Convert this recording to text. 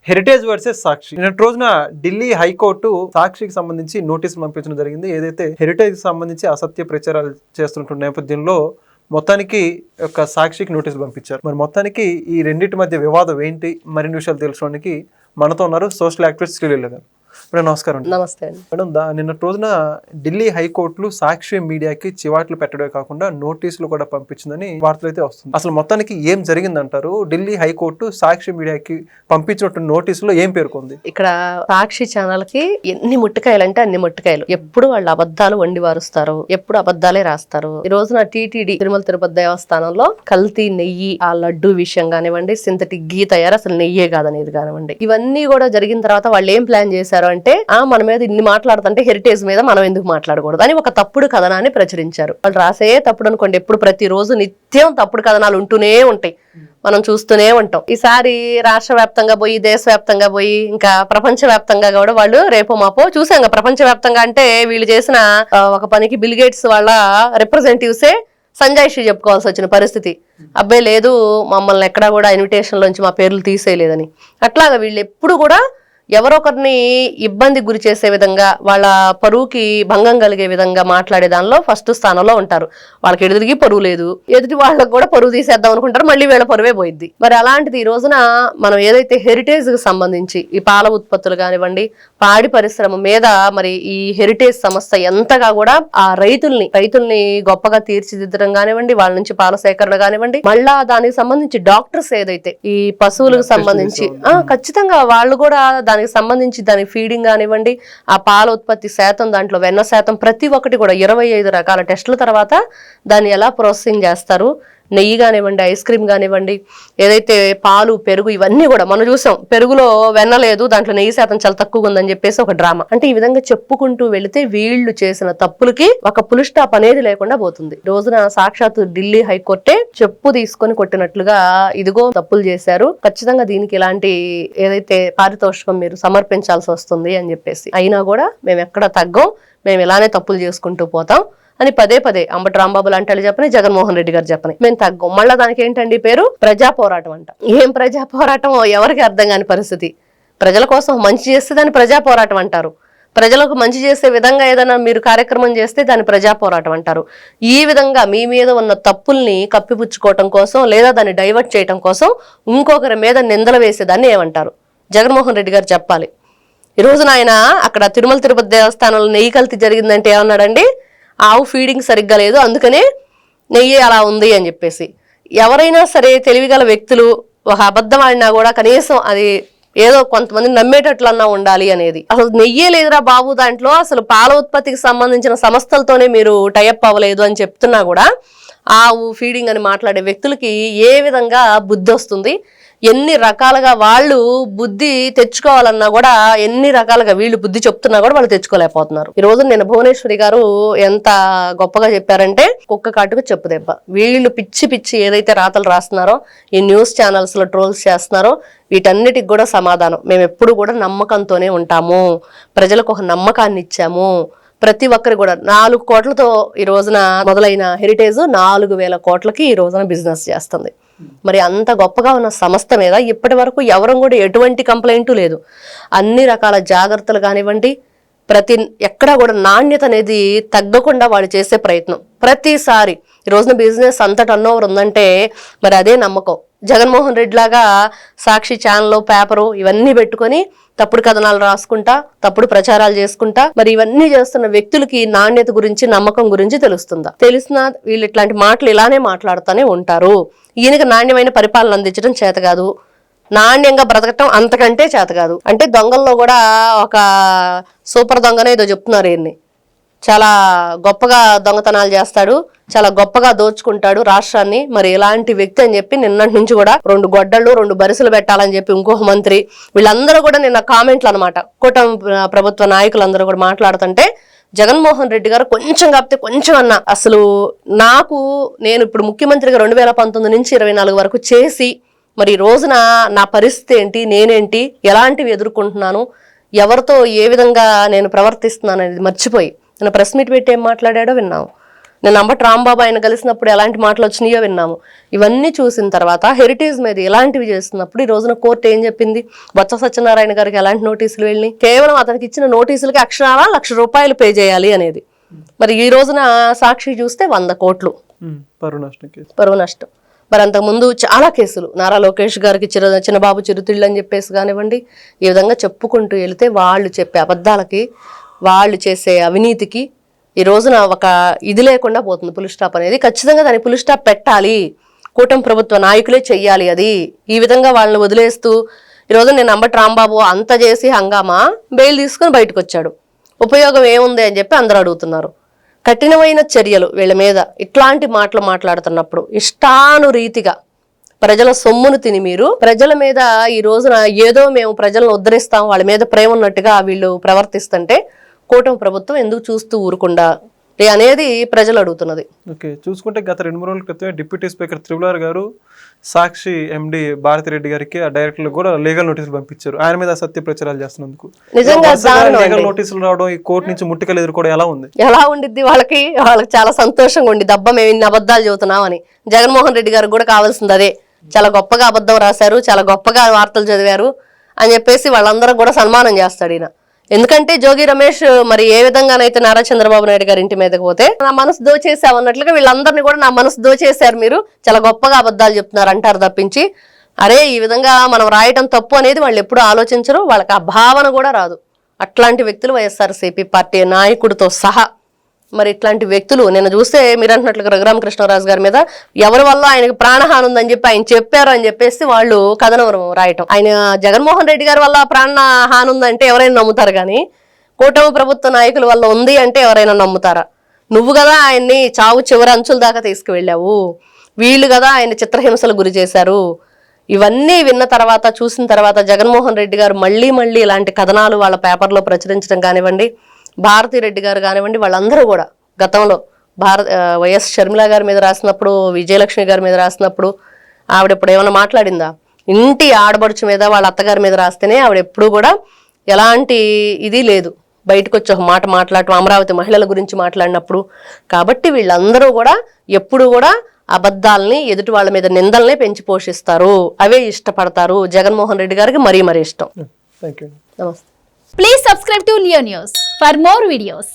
Heritage versus సాక్షి. నిన్నటి రోజున Delhi high court సాక్షికి సంబంధించి నోటీసులు పంపించడం జరిగింది. ఏదైతే హెరిటేజ్ సంబంధించి అసత్య ప్రచారాలు చేస్తున్న నేపథ్యంలో మొత్తానికి ఒక సాక్షికి నోటీసులు పంపించారు. మరి మొత్తానికి ఈ రెండింటి మధ్య వివాదం ఏంటి, మరిన్ని విషయాలు తెలుసుకోవడానికి మనతో ఉన్నారు సోషల్ యాక్టివిస్ట్ శ్రీలీల గారు. మేడం నమస్కారం. నమస్తే అండి. మేడం, నిన్నటి రోజున ఢిల్లీ హైకోర్టులు సాక్షి మీడియాకి చివాట్లు పెట్టడమే కాకుండా నోటీసులు కూడా పంపించిందని వార్తలు అయితే వస్తుంది. అసలు మొత్తానికి ఏం జరిగిందంటారు? ఢిల్లీ హైకోర్టు సాక్షి మీడియాకి పంపించినట్టు నోటీసులో ఏం పేర్కొంది? ఇక్కడ సాక్షి ఛానల్ కి ఎన్ని ముట్టకాయలు అంటే అన్ని ముట్టకాయలు. ఎప్పుడు వాళ్ళు అబద్ధాలు వండి వారుస్తారు, ఎప్పుడు అబద్ధాలే రాస్తారు. ఈ రోజున టీటీడీ తిరుమల తిరుపతి దేవస్థానంలో కల్తీ నెయ్యి, ఆ లడ్డు విషయం కానివ్వండి, సింథటిక్ ఘీ తయారు అసలు నెయ్యే కాదనేది కానివ్వండి, ఇవన్నీ కూడా జరిగిన తర్వాత వాళ్ళు ఏం ప్లాన్ చేశారు అంటే మన మీద ఇన్ని మాట్లాడుతుంటే హెరిటేజ్ మీద మనం ఎందుకు మాట్లాడకూడదు అని ఒక తప్పుడు కథనాన్ని ప్రచురించారు. వాళ్ళు రాసే తప్పుడు అనుకోండి, ఎప్పుడు ప్రతిరోజు నిత్యం తప్పుడు కథనాలు ఉంటూనే ఉంటాయి, మనం చూస్తూనే ఉంటాం. ఈసారి రాష్ట్ర వ్యాప్తంగా పోయి, దేశవ్యాప్తంగా పోయి, ఇంకా ప్రపంచ వ్యాప్తంగా కూడా వాళ్ళు రేపో మాపో చూసాం. ప్రపంచ వ్యాప్తంగా అంటే వీళ్ళు చేసిన ఒక పనికి బిల్ గేట్స్ వాళ్ళ రిప్రజెంటేటివ్సే సంజాయిషి చెప్పుకోవాల్సి వచ్చిన పరిస్థితి. అబ్బాయి లేదు, మమ్మల్ని ఎక్కడా కూడా ఇన్విటేషన్ లోంచి మా పేర్లు తీసేయలేదని. అట్లాగా వీళ్ళు ఎప్పుడు కూడా ఎవరొకరిని ఇబ్బంది గురి చేసే విధంగా, వాళ్ళ పరువుకి భంగం కలిగే విధంగా మాట్లాడే దానిలో ఫస్ట్ స్థానంలో ఉంటారు. వాళ్ళకి ఎదురుకి పరువు లేదు, ఎదుటి వాళ్ళకి కూడా పరువు తీసేద్దాం అనుకుంటారు, మళ్ళీ వీళ్ళ పరువే పోయిద్ది. మరి అలాంటిది ఈ రోజున మనం ఏదైతే హెరిటేజ్ కి సంబంధించి ఈ పాల ఉత్పత్తులు కానివ్వండి, పాడి పరిశ్రమ మీద మరి ఈ హెరిటేజ్ సంస్థ ఎంతగా కూడా ఆ రైతుల్ని గొప్పగా తీర్చిదిద్దడం కానివ్వండి, వాళ్ళ నుంచి పాల సేకరణ కానివ్వండి, మళ్ళా దానికి సంబంధించి డాక్టర్స్ ఏదైతే ఈ పశువులకు సంబంధించి ఖచ్చితంగా వాళ్ళు కూడా దానికి సంబంధించి దాని ఫీడింగ్ కానివ్వండి, ఆ పాల ఉత్పత్తి శాతం, దాంట్లో వెన్న శాతం, ప్రతి ఒక్కటి కూడా 25 రకాల టెస్టుల తర్వాత దాన్ని ఎలా ప్రాసెసింగ్ చేస్తారు, నెయ్యి కానివ్వండి, ఐస్ క్రీమ్ కానివ్వండి, ఏదైతే పాలు, పెరుగు, ఇవన్నీ కూడా మనం చూసాం. పెరుగులో వెన్న లేదు, దాంట్లో నెయ్యి శాతం చాలా తక్కువగా ఉందని చెప్పేసి ఒక డ్రామా. అంటే ఈ విధంగా చెప్పుకుంటూ వెళితే వీళ్ళు చేసిన తప్పులకి ఒక పుల్ స్టాప్ అనేది లేకుండా పోతుంది. రోజున సాక్షాత్తు ఢిల్లీ హైకోర్టే చెప్పు తీసుకొని కొట్టినట్లుగా ఇదిగో తప్పులు చేశారు, ఖచ్చితంగా దీనికి ఇలాంటి ఏదైతే పారితోషికం మీరు సమర్పించాల్సి వస్తుంది అని చెప్పేసి. అయినా కూడా మేము ఎక్కడ తగ్గం, మేము ఇలానే తప్పులు చేసుకుంటూ పోతాం అని పదే పదే అంబటి రాంబాబు లాంటి వాళ్ళు చెప్పని, జగన్మోహన్ రెడ్డి గారు చెప్పని, మేము తగ్గం. మళ్ళీ దానికి ఏంటండి పేరు? ప్రజా పోరాటం అంట. ఏం ప్రజా పోరాటం ఎవరికి అర్థం కాని పరిస్థితి. ప్రజల కోసం మంచి చేస్తే దాన్ని ప్రజా పోరాటం అంటారు, ప్రజలకు మంచి చేసే విధంగా ఏదైనా మీరు కార్యక్రమం చేస్తే దాన్ని ప్రజా పోరాటం అంటారు. ఈ విధంగా మీ మీద ఉన్న తప్పుల్ని కప్పిపుచ్చుకోవటం కోసం, లేదా దాన్ని డైవర్ట్ చేయటం కోసం ఇంకొకరి మీద నిందలు వేసేదాన్ని ఏమంటారు? జగన్మోహన్ రెడ్డి గారు చెప్పాలి. ఈ రోజున ఆయన అక్కడ తిరుమల తిరుపతి దేవస్థానంలో నెయ్యి కల్తీ జరిగిందంటే ఏమన్నాడండి? ఆవు ఫీడింగ్ సరిగ్గా లేదు, అందుకనే నెయ్యి అలా ఉంది అని చెప్పేసి. ఎవరైనా సరే తెలివిగల వ్యక్తులు ఒక అబద్ధం ఆడినా కూడా కనీసం అది ఏదో కొంతమంది నమ్మేటట్లన్నా ఉండాలి అనేది. అసలు నెయ్యే లేదురా బాబు దాంట్లో, అసలు పాల ఉత్పత్తికి సంబంధించిన సంస్థలతోనే మీరు టైఅప్ అవ్వలేదు అని చెప్తున్నా కూడా ఆవు ఫీడింగ్ అని మాట్లాడే వ్యక్తులకి ఏ విధంగా బుద్ధి వస్తుంది? ఎన్ని రకాలుగా వాళ్ళు బుద్ధి తెచ్చుకోవాలన్నా కూడా, ఎన్ని రకాలుగా వీళ్ళు బుద్ధి చెప్తున్నా కూడా వాళ్ళు తెచ్చుకోలేకపోతున్నారు. ఈ రోజు నేను భువనేశ్వరి గారు ఎంత గొప్పగా చెప్పారంటే, కుక్క కాటుకు చెప్పు దెబ్బ. వీళ్ళు పిచ్చి పిచ్చి ఏదైతే రాతలు రాస్తున్నారో, ఈ న్యూస్ ఛానల్స్ లో ట్రోల్స్ చేస్తున్నారో, వీటన్నిటికి కూడా సమాధానం మేము ఎప్పుడు కూడా నమ్మకంతోనే ఉంటాము, ప్రజలకు ఒక నమ్మకాన్ని ఇచ్చాము. ప్రతి ఒక్కరు కూడా 4 కోట్లతో ఈ రోజున మొదలైన హెరిటేజ్ 4,000 కోట్లకి ఈ రోజున బిజినెస్ చేస్తుంది. మరి అంత గొప్పగా ఉన్న సంస్థ మీద ఇప్పటి వరకు ఎవరం కూడా ఎటువంటి కంప్లైంట్ లేదు. అన్ని రకాల జాగ్రత్తలు కానివ్వండి, ఎక్కడా కూడా నాణ్యత అనేది తగ్గకుండా వాళ్ళు చేసే ప్రయత్నం. ప్రతిసారి ఈ రోజున బిజినెస్ అంత టర్న్ ఓవర్ ఉందంటే మరి అదే నమ్మకం. జగన్మోహన్ రెడ్డి లాగా సాక్షి ఛానల్, పేపరు ఇవన్నీ పెట్టుకొని తప్పుడు కథనాలు రాసుకుంటా, తప్పుడు ప్రచారాలు చేసుకుంటా, మరి ఇవన్నీ చేస్తున్న వ్యక్తులకి నాణ్యత గురించి, నమ్మకం గురించి తెలుస్తుందా? తెలిసినా వీళ్ళు ఇట్లాంటి మాటలు ఇలానే మాట్లాడుతూనే ఉంటారు. ఈయనకి నాణ్యమైన పరిపాలన అందించడం చేత కాదు, నాణ్యంగా బ్రతకటం అంతకంటే చేత కాదు. అంటే దొంగల్లో కూడా ఒక సూపర్ దొంగనే ఏదో చెప్తున్నారు. ఈయన్ని చాలా గొప్పగా దొంగతనాలు చేస్తాడు, చాలా గొప్పగా దోచుకుంటాడు రాష్ట్రాన్ని. మరి ఇలాంటి వ్యక్తి అని చెప్పి నిన్నటి నుంచి కూడా 2 గొడ్డళ్ళు 2 బరిసెలు పెట్టాలని చెప్పి ఇంకొక మంత్రి, వీళ్ళందరూ కూడా నిన్న కామెంట్లు అనమాట, కూటమి ప్రభుత్వ నాయకులందరూ కూడా మాట్లాడుతుంటే, జగన్మోహన్ రెడ్డి గారు కొంచెం కాకపోతే కొంచెం అన్నా అసలు నేను ఇప్పుడు ముఖ్యమంత్రిగా 2019 నుంచి 24 వరకు చేసి, మరి ఈ రోజున నా పరిస్థితి ఏంటి, నేనేంటి, ఎలాంటివి ఎదుర్కొంటున్నాను, ఎవరితో ఏ విధంగా నేను ప్రవర్తిస్తున్నాను అనేది మర్చిపోయి నిన్న ప్రెస్ మీట్ పెట్టి ఏం మాట్లాడాడో విన్నాము. నేను అంబటి రాంబాబు ఆయన కలిసినప్పుడు ఎలాంటి మాటలు వచ్చినాయో విన్నాము. ఇవన్నీ చూసిన తర్వాత హెరిటేజ్ మీద ఇలాంటివి చేస్తున్నప్పుడు ఈ రోజున కోర్టు ఏం చెప్పింది? బొత్స సత్యనారాయణ గారికి ఎలాంటి నోటీసులు వెళ్ళి కేవలం అతనికి ఇచ్చిన నోటీసులకి అక్షరాల ₹1,00,000 పే చేయాలి అనేది. మరి ఈ రోజున సాక్షి చూస్తే 100 కోట్లు పరువు నష్టం. మరి అంతకుముందు చాలా కేసులు నారా లోకేష్ గారికి చిన్నబాబు చిరుతిళ్ళు అని చెప్పేసి కానివ్వండి, ఈ విధంగా చెప్పుకుంటూ వెళితే వాళ్ళు చెప్పే అబద్ధాలకి, వాళ్ళు చేసే అవినీతికి ఈ రోజున ఒక ఇది లేకుండా పోతుంది. పులి స్టాప్ అనేది ఖచ్చితంగా దాని పులి స్టాప్ పెట్టాలి. కూటమి ప్రభుత్వ నాయకులే చెయ్యాలి. అది ఈ విధంగా వాళ్ళని వదిలేస్తూ ఈరోజు నేను అంబటి రాంబాబు అంత చేసి హంగామా బెయిల్ తీసుకుని బయటకు వచ్చాడు. ఉపయోగం ఏముంది అని చెప్పి అందరూ అడుగుతున్నారు. కఠినమైన చర్యలు వీళ్ళ మీద ఇట్లాంటి మాటలు మాట్లాడుతున్నప్పుడు ఇష్టానురీతిగా ప్రజల సొమ్మును తిని మీరు ప్రజల మీద ఈ రోజున ఏదో మేము ప్రజలను ఉద్ధరిస్తాం, వాళ్ళ మీద ప్రేమ ఉన్నట్టుగా వీళ్ళు ప్రవర్తిస్తుంటే కూటమి ప్రభుత్వం ఎందుకు చూస్తూ ఊరుకుండా అనేది ప్రజలు అడుగుతున్నది. ఓకే, చూసుకుంటే గత 2-3 రోజుల క్రితమే డిప్యూటీ స్పీకర్ త్రిపులార్ గారు సాక్షి ఎండి భారతిరెడ్డి గారికి ఆ డైరెక్టర్లకు కూడా లీగల్ నోటీసులు పంపించారు ఆయన మీద అసత్య ప్రచారాలు చేస్తున్నందుకు. నిజంగా లీగల్ నోటీసులు రావడం, ఈ కోర్టు నుంచి ముట్టికలు ఎదుర్కోవడం ఎలా ఉండిద్ది? వాళ్ళకి చాలా సంతోషంగా ఉండి దబ్బ మేము ఇన్ని అబద్ధాలు చెబుతున్నామని. జగన్మోహన్ రెడ్డి గారికి కూడా కావాల్సింది అదే. చాలా గొప్పగా అబద్ధం రాశారు, చాలా గొప్పగా వార్తలు చదివారు అని చెప్పేసి వాళ్ళందరూ కూడా సన్మానం చేస్తాడు ఈయన. ఎందుకంటే జోగి రమేష్ మరి ఏ విధంగానైతే నారా చంద్రబాబు నాయుడు గారి ఇంటి మీదకి పోతే నా మనసు దోచేసావు అన్నట్లుగా వీళ్ళందరినీ కూడా నా మనసు దోచేశారు, మీరు చాలా గొప్పగా అబద్ధాలు చెప్తున్నారు అంటారు తప్పించి అరే ఈ విధంగా మనం రాయటం తప్పు అనేది వాళ్ళు ఎప్పుడూ ఆలోచించరు. వాళ్ళకి ఆ భావన కూడా రాదు. అట్లాంటి వ్యక్తులు వైఎస్ఆర్సీపీ పార్టీ నాయకుడితో సహా. మరి ఇట్లాంటి వ్యక్తులు నేను చూస్తే మీరు అంటున్నట్లుగా రఘురామకృష్ణరాజు గారి మీద ఎవరి వల్ల ఆయనకు ప్రాణహాని ఉందని చెప్పి ఆయన చెప్పారు అని చెప్పేసి వాళ్ళు కథనం రాయటం. ఆయన జగన్మోహన్ రెడ్డి గారి వల్ల ప్రాణహాని ఉందంటే ఎవరైనా నమ్ముతారు, కానీ కూటమి ప్రభుత్వ నాయకుల వల్ల ఉంది అంటే ఎవరైనా నమ్ముతారా? నువ్వు కదా ఆయన్ని చావు చివరి అంచుల దాకా తీసుకువెళ్ళావు, వీళ్ళు కదా ఆయన చిత్రహింసలు గురి చేశారు. ఇవన్నీ విన్న తర్వాత చూసిన తర్వాత జగన్మోహన్ రెడ్డి గారు మళ్ళీ ఇలాంటి కథనాలు వాళ్ళ పేపర్లో ప్రచురించడం కానివ్వండి, భారతిరెడ్డి గారు కానివ్వండి, వాళ్ళందరూ కూడా గతంలో వైఎస్ షర్మిల గారి మీద రాసినప్పుడు, విజయలక్ష్మి గారి మీద రాసినప్పుడు ఆవిడ ఎప్పుడు ఏమైనా మాట్లాడిందా? ఇంటి ఆడబడుచు మీద వాళ్ళ అత్తగారి మీద రాస్తేనే ఆవిడ ఎప్పుడు కూడా ఎలాంటి ఇది లేదు, బయటకు వచ్చి ఒక మాట మాట్లాడటం, అమరావతి మహిళల గురించి మాట్లాడినప్పుడు. కాబట్టి వీళ్ళందరూ కూడా ఎప్పుడు కూడా అబద్ధాలని, ఎదుటి వాళ్ళ మీద నిందల్ని పెంచి పోషిస్తారు, అవే ఇష్టపడతారు. జగన్మోహన్ రెడ్డి గారికి మరీ ఇష్టం. థాంక్యూ. నమస్తే. Please subscribe to Leo News for more videos.